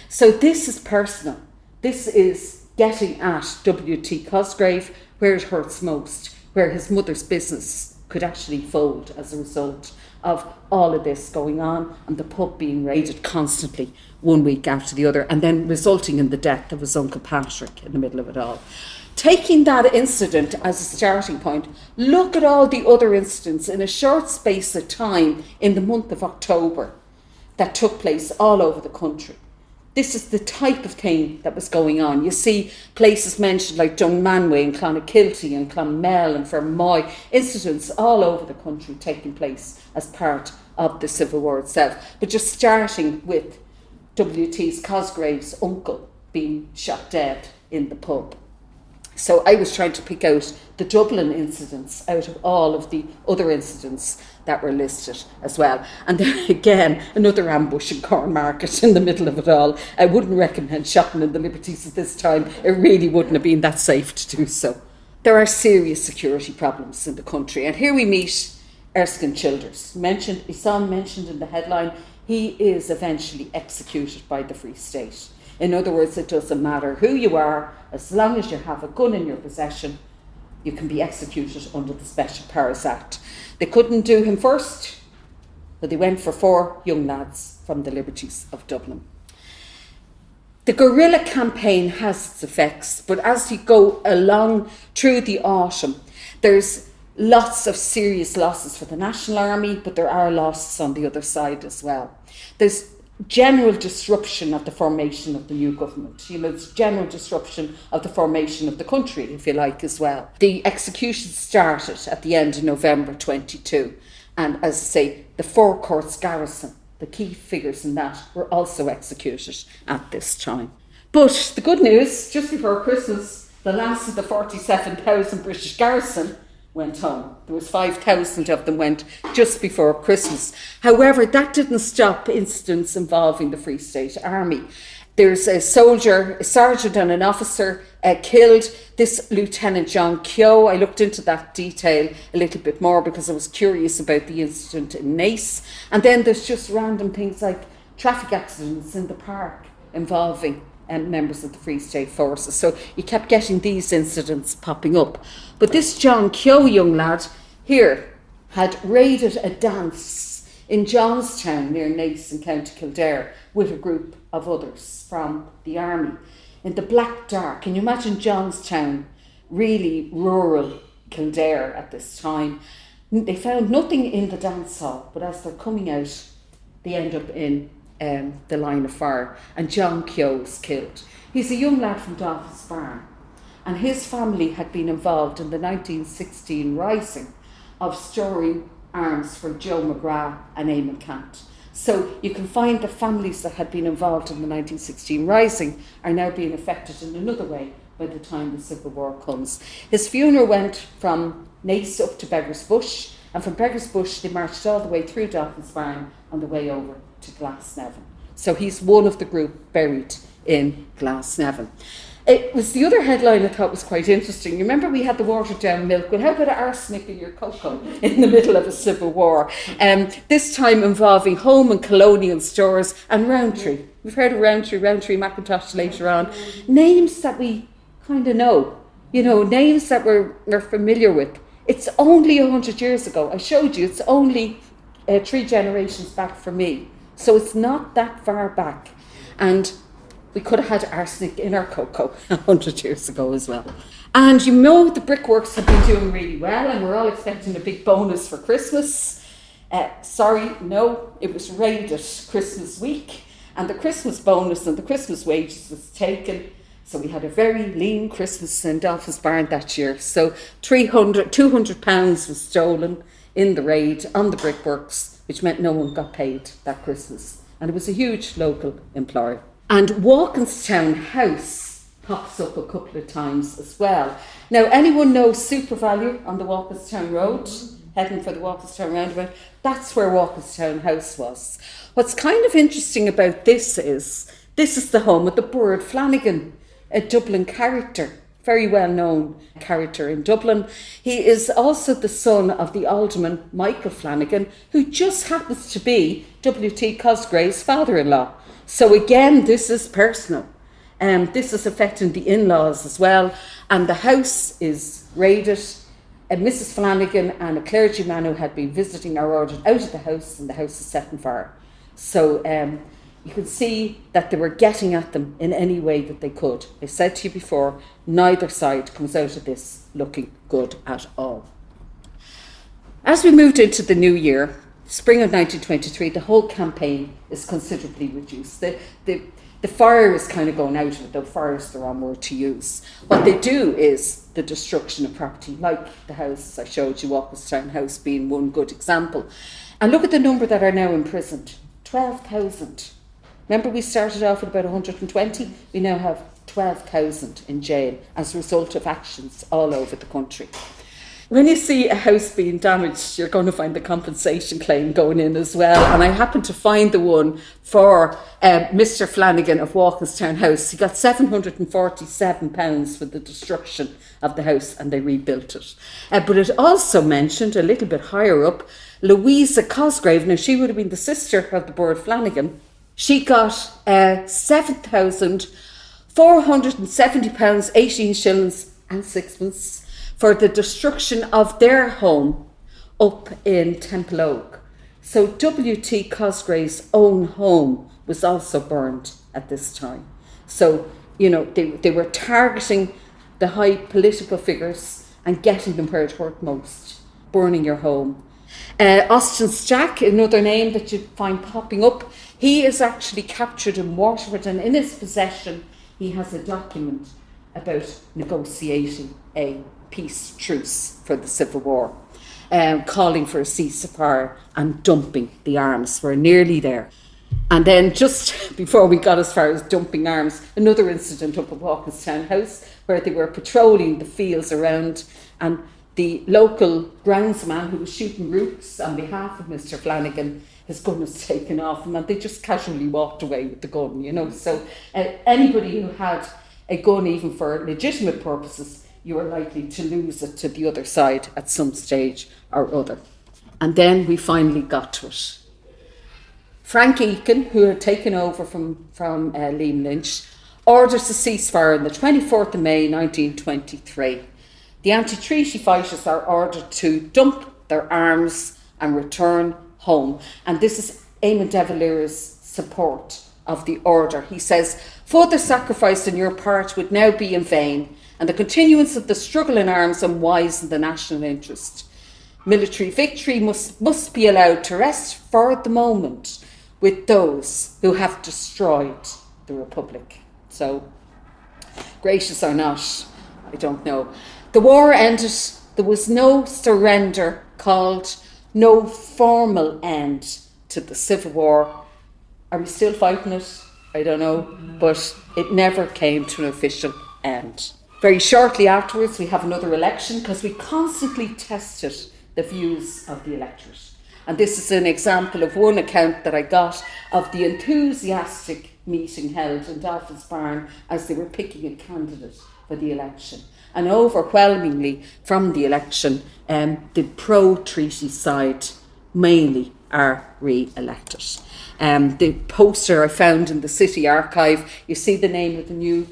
So this is personal. This is getting at W.T. Cosgrave where it hurts most, where his mother's business could actually fold as a result of all of this going on and the pub being raided constantly one week after the other, and then resulting in the death of his uncle Patrick in the middle of it all. Taking that incident as a starting point, look at all the other incidents in a short space of time in the month of October that took place all over the country. This is the type of thing that was going on. You see places mentioned like Dunmanway and Clonakilty and Clonmel and Fermoy, incidents all over the country taking place as part of the Civil War itself. But just starting with W.T. Cosgrave's uncle being shot dead in the pub. So I was trying to pick out the Dublin incidents out of all of the other incidents that were listed as well. And then again, another ambush in Cornmarket in the middle of it all. I wouldn't recommend shopping in the Liberties at this time. It really wouldn't have been that safe to do so. There are serious security problems in the country. And here we meet Erskine Childers. You saw him mentioned in the headline. He is eventually executed by the Free State. In other words, it doesn't matter who you are, as long as you have a gun in your possession, you can be executed under the Special Powers Act. They couldn't do him first, but they went for 4 young lads from the Liberties of Dublin. The guerrilla campaign has its effects, but as you go along through the autumn, there's lots of serious losses for the National Army, but there are losses on the other side as well. There's general disruption of the formation of the new government. It's general disruption of the formation of the country, if you like, as well. The execution started at the end of November 22. And as I say, the Four Courts garrison, the key figures in that, were also executed at this time. But the good news, just before Christmas, the last of the 47,000 British garrison went home. There was 5,000 of them went just before Christmas. However, that didn't stop incidents involving the Free State Army. There's a soldier, a sergeant and an officer killed. This Lieutenant John Keogh, I looked into that detail a little bit more because I was curious about the incident in Naas. And then there's just random things like traffic accidents in the park involving members of the Free State Forces. So you kept getting these incidents popping up. But this John Keogh young lad here had raided a dance in Johnstown near Naas in County Kildare with a group of others from the army in the black dark. Can you imagine Johnstown, really rural Kildare at this time? They found nothing in the dance hall, but as they're coming out, they end up in the line of fire, and John Keogh was killed. He's a young lad from Dolphus Barn, and his family had been involved in the 1916 rising of storing arms for Joe McGrath and Eamon Cant. So you can find the families that had been involved in the 1916 rising are now being affected in another way by the time the Civil War comes. His funeral went from Naas up to Beggars Bush, and from Beggars Bush they marched all the way through Dolphinsbarn on the way over to Glasnevin. So he's one of the group buried in Glasnevin. It was the other headline I thought was quite interesting. You remember we had the watered down milk? Well, how about arsenic in your cocoa in the middle of a civil war? This time involving home and colonial stores and Rowntree. We've heard of Rowntree Mackintosh later on. Names that we kind of know, names that we're familiar with. It's only 100 years ago. I showed you, it's only 3 generations back for me. So it's not that far back. And we could have had arsenic in our cocoa 100 years ago as well. And the brickworks have been doing really well, and we're all expecting a big bonus for Christmas. No, it was raided Christmas week, and the Christmas bonus and the Christmas wages was taken. So we had a very lean Christmas in Dolphinsbarn that year. So £200 was stolen in the raid on the brickworks, which meant no one got paid that Christmas. And it was a huge local employer. And Walkinstown House pops up a couple of times as well. Now, anyone know SuperValu on the Walkinstown Road, heading for the Walkinstown roundabout? That's where Walkinstown House was. What's kind of interesting about this is the home of the Burrard Flanagan, a Dublin character, very well-known character in Dublin. He is also the son of the alderman Michael Flanagan, who just happens to be W.T. Cosgrave's father-in-law. So again, this is personal. This is affecting the in-laws as well. And the house is raided. Mrs. Flanagan and a clergyman who had been visiting are ordered out of the house, and the house is set on fire. So you can see that they were getting at them in any way that they could. I said to you before, neither side comes out of this looking good at all. As we moved into the new year, spring of 1923, the whole campaign is considerably reduced. The fire is kind of going out of it, though fire is the wrong word to use. What they do is the destruction of property, like the house I showed you, Walkinstown House being one good example. And look at the number that are now imprisoned, 12,000. Remember we started off with about 120? We now have 12,000 in jail as a result of actions all over the country. When you see a house being damaged, you're going to find the compensation claim going in as well. And I happened to find the one for Mr. Flanagan of Walkinstown House. He got £747 for the destruction of the house, and they rebuilt it. But it also mentioned, a little bit higher up, Louisa Cosgrave. Now, she would have been the sister of the Burrard Flanagan. She got £7,470, 18 shillings and sixpence for the destruction of their home up in Temple Oak. So W.T. Cosgrave's own home was also burned at this time. So, they were targeting the high political figures and getting them where it hurt most, burning your home. Austin's Jack, another name that you find popping up, he is actually captured in Waterford, and in his possession he has a document about negotiating a peace truce for the Civil War, calling for a ceasefire and dumping the arms. We're nearly there. And then just before we got as far as dumping arms, another incident up at Walkinstown House where they were patrolling the fields around, and the local groundsman who was shooting rooks on behalf of Mr. Flanagan, his gun was taken off him, and they just casually walked away with the gun, So anybody who had a gun, even for legitimate purposes, you are likely to lose it to the other side at some stage or other. And then we finally got to it. Frank Eakin, who had taken over from Liam Lynch, orders a ceasefire on the 24th of May 1923. The anti-treaty fighters are ordered to dump their arms and return home. And this is Eamon de Valera's support of the order. He says, "Further sacrifice on your part would now be in vain, and the continuance of the struggle in arms unwise in the national interest. Military victory must be allowed to rest for the moment with those who have destroyed the Republic." So, gracious or not, I don't know. The war ended. There was no surrender called, no formal end to the Civil War. Are we still fighting it? I don't know. But it never came to an official end. Very shortly afterwards, we have another election because we constantly tested the views of the electorate. And this is an example of one account that I got of the enthusiastic meeting held in Dolphin's Barn as they were picking a candidate for the election. And overwhelmingly from the election, the pro-treaty side mainly are re-elected. The poster I found in the city archive, you see the name of the new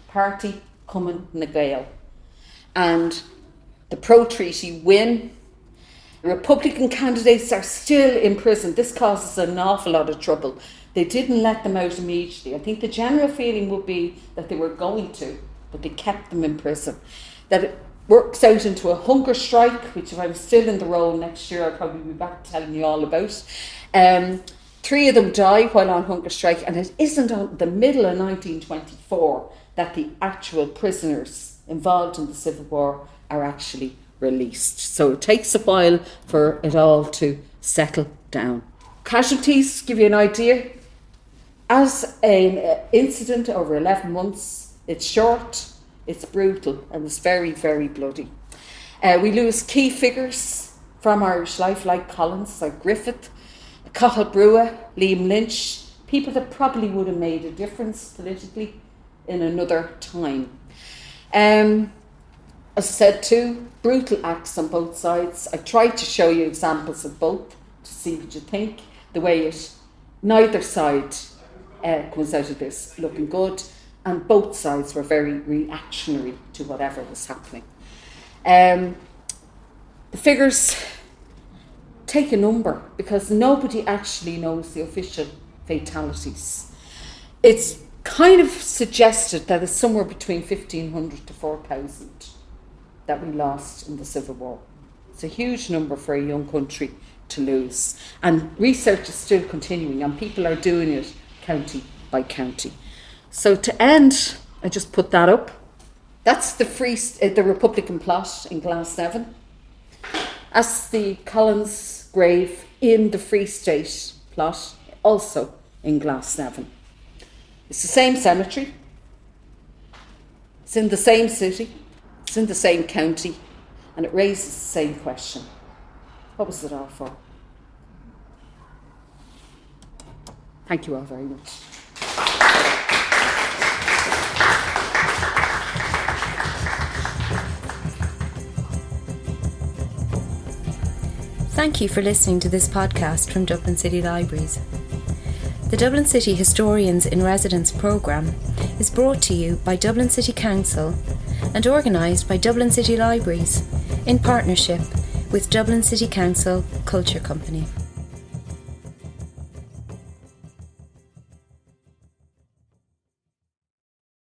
party, Cumann na Béal. And the pro-treaty win. Republican candidates are still in prison. This causes an awful lot of trouble. They didn't let them out immediately. I think the general feeling would be that they were going to, but they kept them in prison. That it works out into a hunger strike, which if I'm still in the role next year, I'll probably be back telling you all about. 3 of them die while on hunger strike, and it isn't until the middle of 1924 that the actual prisoners involved in the Civil War are actually released. So it takes a while for it all to settle down. Casualties, give you an idea. As an incident over 11 months, it's short, it's brutal, and it's very, very bloody. We lose key figures from Irish life like Collins, like Griffith, Cathal Brua, Liam Lynch, people that probably would have made a difference politically in another time. As I said too, brutal acts on both sides. I tried to show you examples of both to see what you think. The way neither side comes out of this looking good, and both sides were very reactionary to whatever was happening. The figures take a number because nobody actually knows the official fatalities. It's kind of suggested that it's somewhere between 1,500 to 4,000 that we lost in the Civil War. It's a huge number for a young country to lose. And research is still continuing, and people are doing it county by county. So to end, I just put that up. That's the Republican plot in Glasnevin. That's the Collins grave in the Free State plot, also in Glasnevin. It's the same cemetery. It's in the same city. It's in the same county. And it raises the same question. What was it all for? Thank you all very much. Thank you for listening to this podcast from Dublin City Libraries. The Dublin City Historians in Residence programme is brought to you by Dublin City Council and organised by Dublin City Libraries in partnership with Dublin City Council Culture Company.